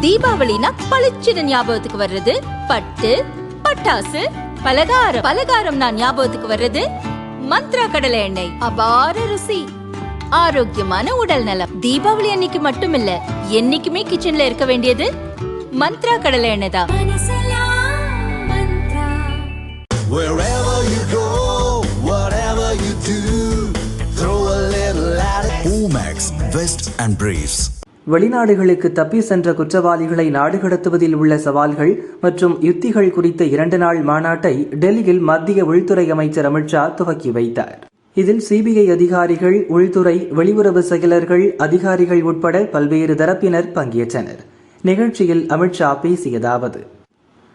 தீபாவளினா பளிச்சுன்னு ஞாபகத்துக்கு வர்றது பட்டு, பட்டாசு, பலகாரம். பலகாரம்னா ஞாபகத்துக்கு வர்றது மந்த்ரா கடலை எண்ணெய். அபார ருசி, ஆரோக்கியமான உடல் நலம். தீபாவளி அன்னைக்கு மட்டும் இல்ல, என்னைக்குமே கிச்சன்ல இருக்க வேண்டியது மந்த்ரா கடலை எண்ணெய் தான். Wherever you go, whatever you do, throw a little at it. Omax, Vest and Briefs. வெளிநாடுகளுக்கு தப்பி சென்ற குற்றவாளிகளை நாடு கடத்துவதில் உள்ள சவால்கள் மற்றும் யுத்திகள் குறித்த 2 நாள் மாநாட்டை டெல்லியில் மத்திய உள்துறை அமைச்சர் அமித்ஷா துவக்கி வைத்தார். இதில் சிபிஐ அதிகாரிகள், உள்துறை, வெளியுறவு செயலர்கள், அதிகாரிகள் உட்பட பல்வேறு தரப்பினர் பங்கேற்றனர். நிகழ்ச்சியில் அமித்ஷா பேசியதாவது: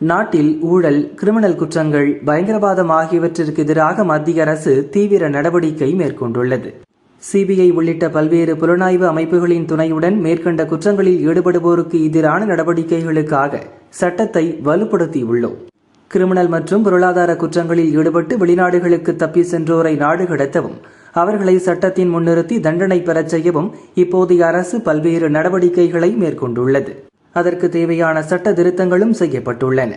நாட்டில் ஊழல், கிரிமினல் குற்றங்கள், பயங்கரவாதம் ஆகியவற்றிற்கு எதிராக மத்திய அரசு தீவிர நடவடிக்கை மேற்கொண்டுள்ளது. சிபிஐ உள்ளிட்ட பல்வேறு புலனாய்வு அமைப்புகளின் துணையுடன் மேற்கண்ட குற்றங்களில் ஈடுபடுவோருக்கு எதிரான நடவடிக்கைகளுக்காக சட்டத்தை வலுப்படுத்தியுள்ளோம். கிரிமினல் மற்றும் பொருளாதார குற்றங்களில் ஈடுபட்டு வெளிநாடுகளுக்கு தப்பி சென்றோரை நாடு கடத்தவும், அவர்களை சட்டத்தின் முன்னிறுத்தி தண்டனை பெறச் செய்யவும் இப்போதைய அரசு பல்வேறு நடவடிக்கைகளை மேற்கொண்டுள்ளது. அதற்கு தேவையான சட்ட திருத்தங்களும் செய்யப்பட்டுள்ளன.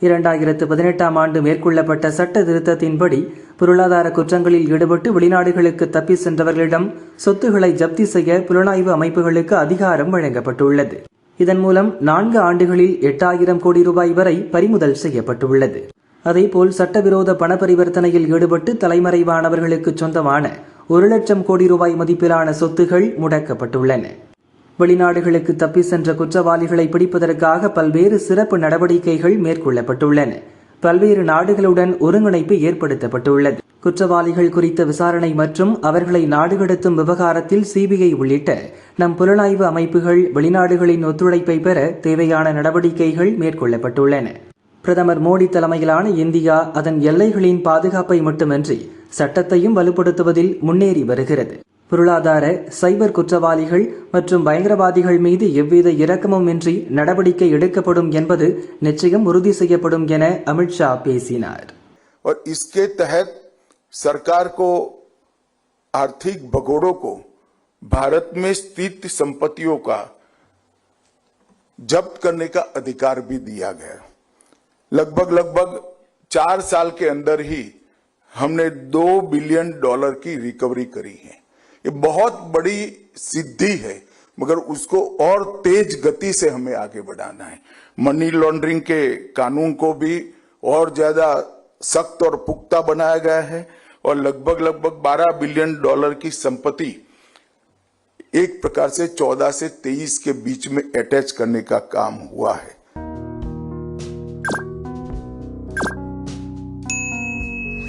2018ஆம் ஆண்டு மேற்கொள்ளப்பட்ட சட்ட திருத்தத்தின்படி பொருளாதார குற்றங்களில் ஈடுபட்டு வெளிநாடுகளுக்கு தப்பி சென்றவர்களிடம் சொத்துக்களை ஜப்தி செய்ய புலனாய்வு அமைப்புகளுக்கு அதிகாரம் வழங்கப்பட்டுள்ளது. இதன் மூலம் 4 ஆண்டுகளில் 8000 கோடி ரூபாய் வரை பறிமுதல் செய்யப்பட்டுள்ளது. அதேபோல் சட்டவிரோத பண பரிவர்த்தனையில் ஈடுபட்டு தலைமறைவானவர்களுக்கு சொந்தமான 1 லட்சம் கோடி ரூபாய் மதிப்பிலான சொத்துகள் முடக்கப்பட்டுள்ளன. வெளிநாடுகளுக்கு தப்பி சென்ற குற்றவாளிகளை பிடிப்பதற்காக பல்வேறு சிறப்பு நடவடிக்கைகள் மேற்கொள்ளப்பட்டுள்ளன. பல்வேறு நாடுகளுடன் ஒருங்கிணைப்பு ஏற்படுத்தப்பட்டுள்ளது. குற்றவாளிகள் குறித்த விசாரணை மற்றும் அவர்களை நாடு கடத்தும் விவகாரத்தில் சிபிஐ உள்ளிட்ட நம் புலனாய்வு அமைப்புகள் வெளிநாடுகளின் ஒத்துழைப்பை பெற தேவையான நடவடிக்கைகள் மேற்கொள்ளப்பட்டுள்ளன. பிரதமர் மோடி தலைமையிலான இந்தியா அதன் எல்லைகளின் பாதுகாப்பை மட்டுமின்றி சட்டத்தையும் வலுப்படுத்துவதில் முன்னேறி வருகிறது. பொருளாதார, சைபர் குற்றவாளிகள் மற்றும் பயங்கரவாதிகள் மீது எவ்வித இரக்கமும் இன்றி நடவடிக்கை எடுக்கப்படும் என்பது நிச்சயம் உறுதி செய்யப்படும் என அமித்ஷா பேசினார். और इसके तहत सरकार को आर्थिक भगोड़ों को भारत में स्थित संपत्तियों का जब्त करने का अधिकार भी दिया गया. लगभग 4 साल के अंदर ही हमने $2 बिलियन की रिकवरी करी है. ये बहुत बड़ी सिद्धि है, मगर उसको और तेज गति से हमें आगे बढ़ाना है. मनी लॉन्ड्रिंग के कानून को भी और ज्यादा सख्त और पुख्ता बनाया गया है और लगभग $12 बिलियन की संपत्ति एक प्रकार से 14 से 23 के बीच में अटैच करने का काम हुआ है.